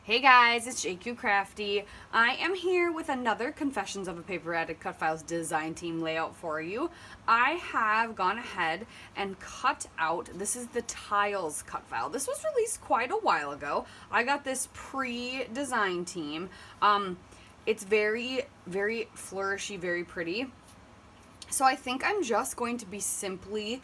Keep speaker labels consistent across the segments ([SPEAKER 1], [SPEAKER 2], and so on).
[SPEAKER 1] Hey guys, it's JQ Crafty. I am here with another Confessions of a Paper Addict Cutfiles design team layout for you. I have gone ahead and cut out, this is the tiles cut file. This was released quite a while ago. I got this pre-design team. It's very, very flourishy, very pretty. So I think I'm just going to be simply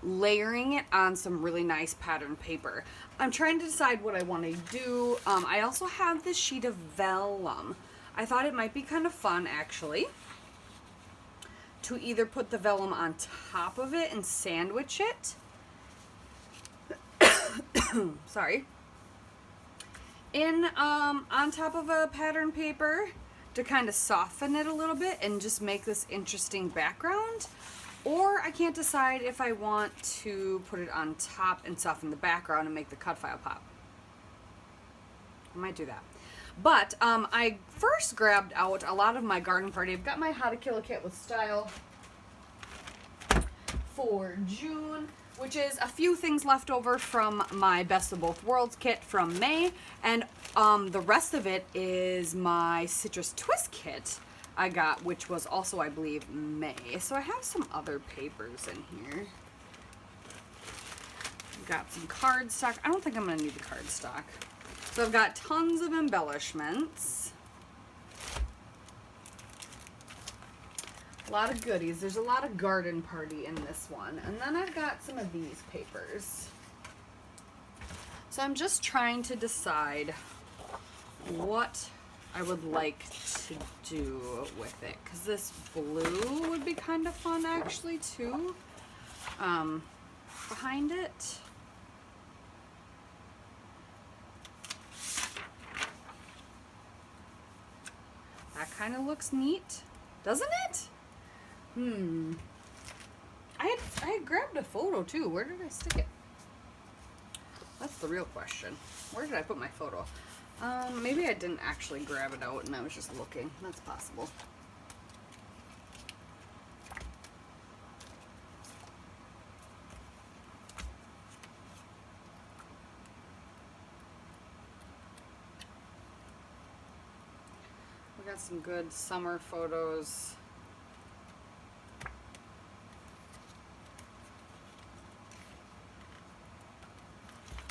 [SPEAKER 1] layering it on some really nice pattern paper. I'm trying to decide what I want to do. I also have this sheet of vellum. I thought it might be kind of fun actually to either put the vellum on top of it and sandwich it. Sorry. On top of a pattern paper to kind of soften it a little bit and just make this interesting background. Or I can't decide if I want to put it on top and soften the background and make the cut file pop. I might do that. But I first grabbed out a lot of my garden party. I've got my How to Kill a Cat with Style for June, which is a few things left over from my Best of Both Worlds kit from May. And the rest of it is my Citrus Twist kit I got, which was also, I believe, May. So I have some other papers in here. I've got some cardstock. I don't think I'm going to need the cardstock. So I've got tons of embellishments. A lot of goodies. There's a lot of garden party in this one. And then I've got some of these papers. So I'm just trying to decide what I would like to do with it, because this blue would be kind of fun actually too, behind it. That kind of looks neat, doesn't it? I had grabbed a photo too. Where did I stick it? That's the real question. Where did I put my photo? Maybe I didn't actually grab it out and I was just looking. That's possible. We got some good summer photos.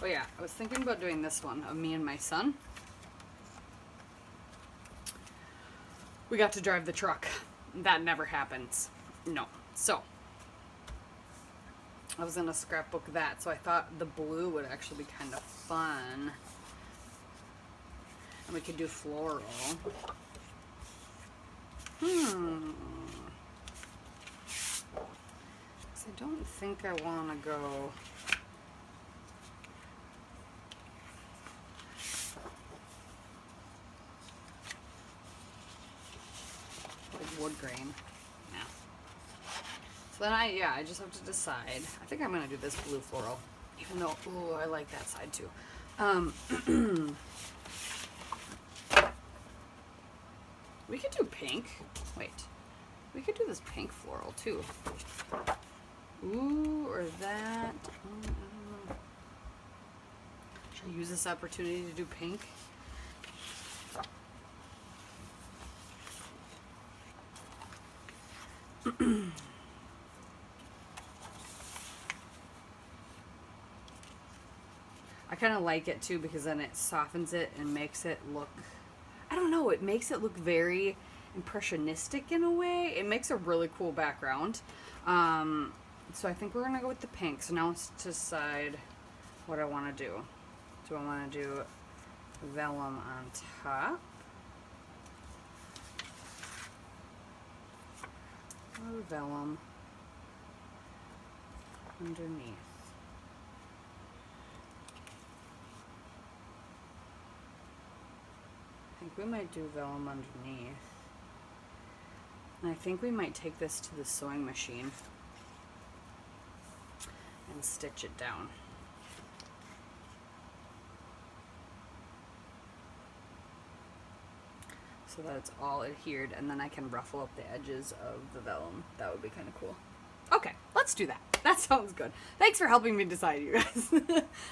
[SPEAKER 1] Oh yeah, I was thinking about doing this one of me and my son. We got to drive the truck. That never happens. No. So, I was gonna scrapbook that, so I thought the blue would actually be kind of fun. And we could do floral. So I don't think I wanna go wood grain. Yeah. So then I just have to decide. I think I'm gonna do this blue floral, even though, ooh, I like that side too. We could do pink. Wait, we could do this pink floral too. Ooh, or that. I don't know. Should I use this opportunity to do pink? I kind of like it too because then it softens it and makes it look, I don't know, it makes it look very impressionistic in a way. It makes a really cool background. So I think we're gonna go with the pink. So now let's decide what I want to do. Do I want to do vellum on top? Or vellum underneath? I think we might do vellum underneath. And I think we might take this to the sewing machine and stitch it down. So that it's all adhered, and then I can ruffle up the edges of the vellum. That would be kind of cool. Okay, let's do that. That sounds good. Thanks for helping me decide, you guys.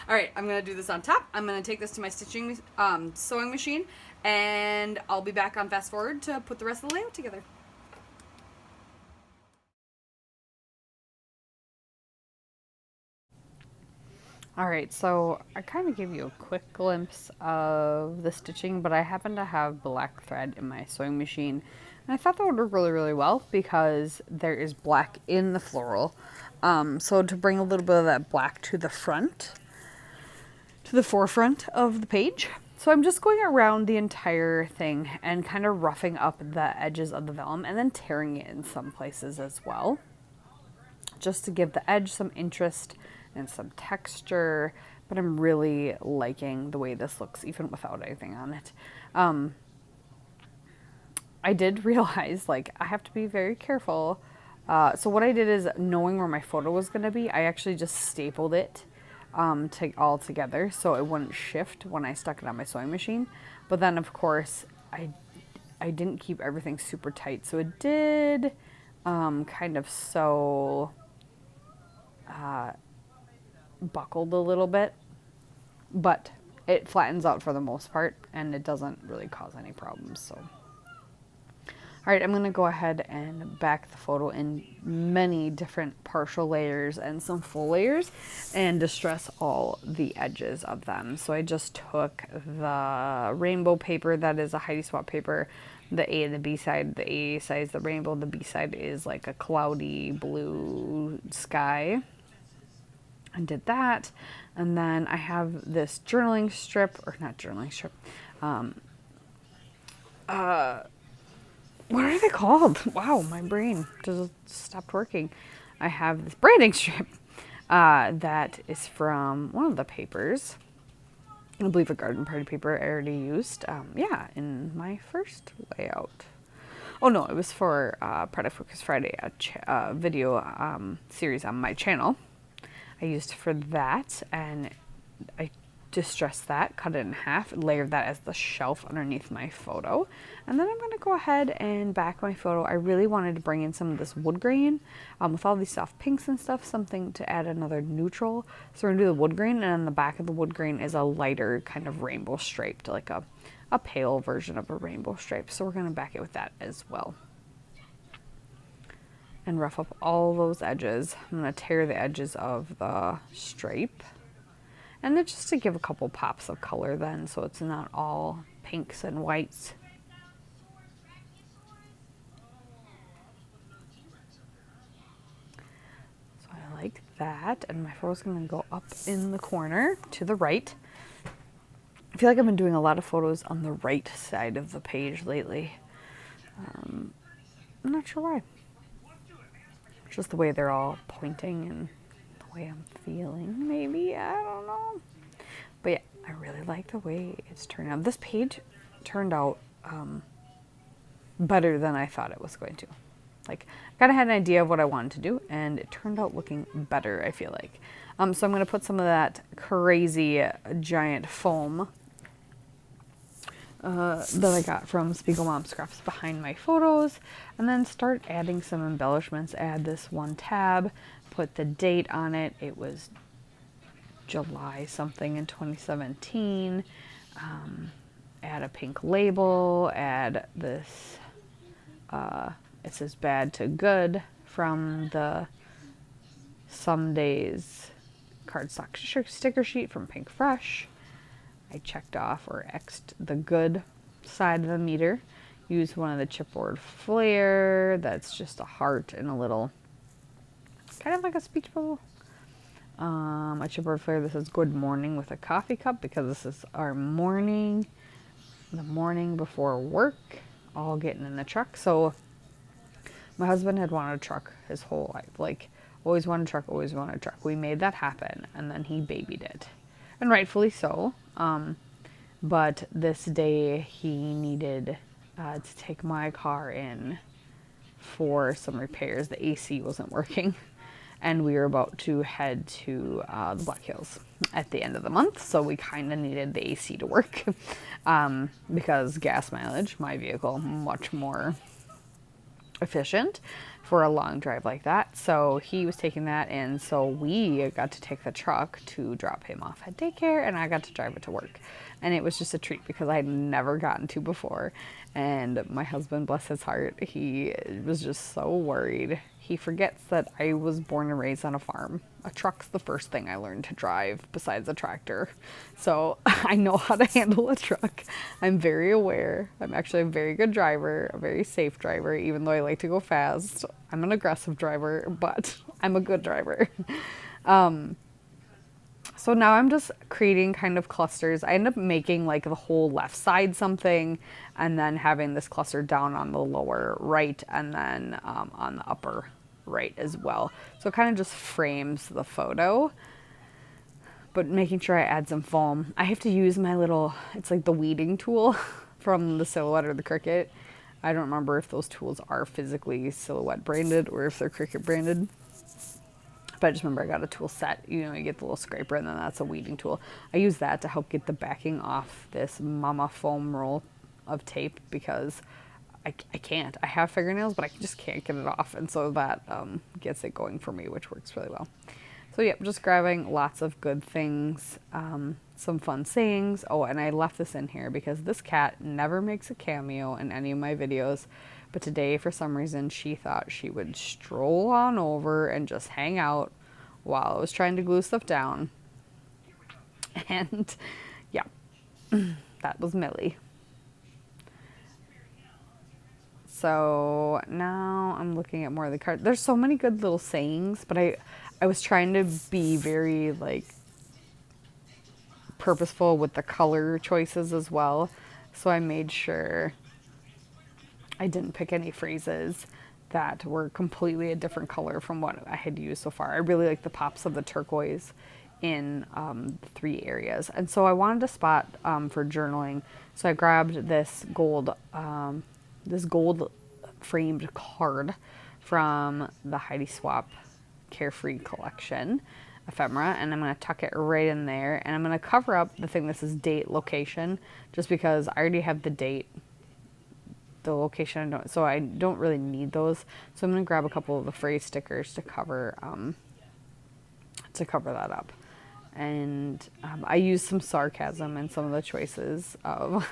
[SPEAKER 1] All right, I'm gonna do this on top. I'm gonna take this to my sewing machine, and I'll be back on fast forward to put the rest of the layout together. All right, so I kind of gave you a quick glimpse of the stitching, but I happen to have black thread in my sewing machine, and I thought that would work really, really well because there is black in the floral. So to bring a little bit of that black to the front, to the forefront of the page. So I'm just going around the entire thing and kind of roughing up the edges of the vellum and then tearing it in some places as well, just to give the edge some interest and some texture, but I'm really liking the way this looks even without anything on it. I did realize, like, I have to be very careful. So what I did is, knowing where my photo was going to be, I actually just stapled it all together so it wouldn't shift when I stuck it on my sewing machine. But then, of course, I didn't keep everything super tight, so it did kind of sew buckled a little bit, but it flattens out for the most part and it doesn't really cause any problems. So all right, I'm going to go ahead and back the photo in many different partial layers and some full layers and distress all the edges of them. So I just took the rainbow paper that is a Heidi Swap paper, the A and the B side. The A side is the rainbow, the B side is like a cloudy blue sky. I did that, and then I have this journaling strip, or not journaling strip, what are they called? Wow, my brain just stopped working. I have this branding strip that is from one of the papers. I believe a garden party paper I already used, yeah, in my first layout. Oh no, it was for Product Focus Friday, a video series on my channel. I used for that, and I distressed that, cut it in half, layered that as the shelf underneath my photo. And then I'm going to go ahead and back my photo. I really wanted to bring in some of this wood grain with all these soft pinks and stuff, something to add another neutral. So we're going to do the wood grain, and on the back of the wood grain is a lighter kind of rainbow striped, like a pale version of a rainbow stripe. So we're going to back it with that as well. And rough up all those edges. I'm going to tear the edges of the stripe. And then just to give a couple pops of color then, so it's not all pinks and whites. So I like that. And my photo's going to go up in the corner to the right. I feel like I've been doing a lot of photos on the right side of the page lately. I'm not sure why. Just the way they're all pointing and the way I'm feeling, maybe, I don't know. But yeah, I really like the way it's turned out. This page turned out better than I thought it was going to. Like, I kind of had an idea of what I wanted to do, and it turned out looking better, I feel like. So I'm going to put some of that crazy giant foam that I got from Spiegel Mom Scraps behind my photos, and then start adding some embellishments. Add this one tab, put the date on it. It was July something in 2017. Add a pink label, add this, it says bad to good from the Some Days cardstock sticker sheet from Pink Fresh. I checked off or X'd the good side of the meter. Use one of the chipboard flare. That's just a heart and a little, kind of like a speech bubble. A chipboard flare that says good morning with a coffee cup, because this is our morning, the morning before work, all getting in the truck. So my husband had wanted a truck his whole life. Like, always wanted a truck, always wanted a truck. We made that happen, and then he babied it. And rightfully so. But this day he needed to take my car in for some repairs. The AC wasn't working, and we were about to head to the Black Hills at the end of the month, so we kind of needed the AC to work because gas mileage, my vehicle, much more efficient for a long drive like that. So he was taking that, and so we got to take the truck to drop him off at daycare, and I got to drive it to work. And it was just a treat because I had never gotten to before. And my husband, bless his heart, he was just so worried. He forgets that I was born and raised on a farm. A truck's the first thing I learned to drive besides a tractor. So I know how to handle a truck. I'm very aware. I'm actually a very good driver, a very safe driver, even though I like to go fast. I'm an aggressive driver, but I'm a good driver. So now I'm just creating kind of clusters. I end up making like the whole left side something, and then having this cluster down on the lower right, and then on the upper right as well. So it kind of just frames the photo, but making sure I add some foam. I have to use my little, it's like the weeding tool from the Silhouette or the Cricut. I don't remember if those tools are physically Silhouette branded or if they're Cricut branded. But I just remember I got a tool set. You know, you get the little scraper, and then that's a weeding tool. I use that to help get the backing off this Mama foam roll of tape because I can't. I have fingernails, but I just can't get it off. And so that gets it going for me, which works really well. So yeah, just grabbing lots of good things, some fun sayings. Oh, and I left this in here because this cat never makes a cameo in any of my videos. But today, for some reason, she thought she would stroll on over and just hang out while I was trying to glue stuff down. And yeah, that was Millie. So now I'm looking at more of the cards. There's so many good little sayings, but I was trying to be very like purposeful with the color choices as well. So I made sure I didn't pick any phrases that were completely a different color from what I had used so far. I really like the pops of the turquoise in the 3 areas. And so I wanted a spot for journaling. So I grabbed this gold framed card from the Heidi Swap Carefree Collection ephemera, and I'm going to tuck it right in there. And I'm going to cover up the thing that says date, location, just because I already have the date, the location, so I don't really need those. So I'm going to grab a couple of the phrase stickers to cover that up. And I used some sarcasm in some of the choices of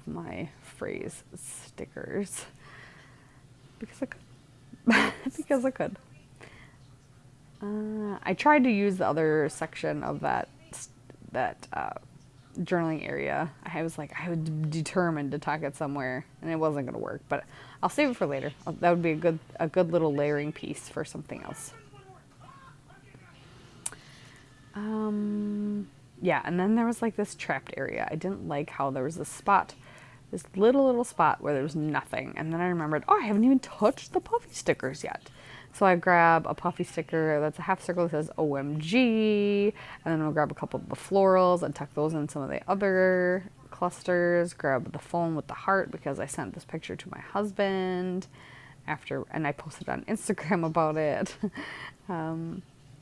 [SPEAKER 1] my phrase stickers because I could. Because I could. I tried to use the other section of that journaling area. I was determined to tuck it somewhere, and it wasn't going to work. But I'll save it for later. That would be a good little layering piece for something else. Yeah, and then there was like this trapped area. I didn't like how there was this little spot where there was nothing. And then I remembered, oh, I haven't even touched the puffy stickers yet. So I grab a puffy sticker that's a half circle that says OMG, and then I'll grab a couple of the florals and tuck those in some of the other clusters. Grab the phone with the heart because I sent this picture to my husband and I posted on Instagram about it.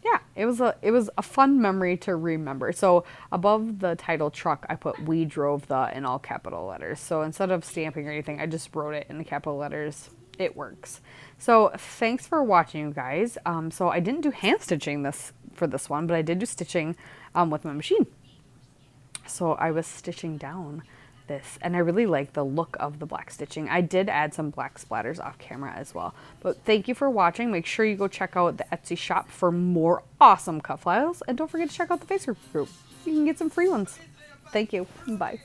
[SPEAKER 1] Yeah, it was a fun memory to remember. So above the title truck, I put "We drove the" in all capital letters. So instead of stamping or anything, I just wrote it in the capital letters. It works. So thanks for watching, you guys. So I didn't do hand stitching for this one, but I did do stitching with my machine. So I was stitching down this, and I really like the look of the black stitching. I did add some black splatters off camera as well. But thank you for watching. Make sure you go check out the Etsy shop for more awesome cut files, and don't forget to check out the Facebook group. You can get some free ones. Thank you. Bye.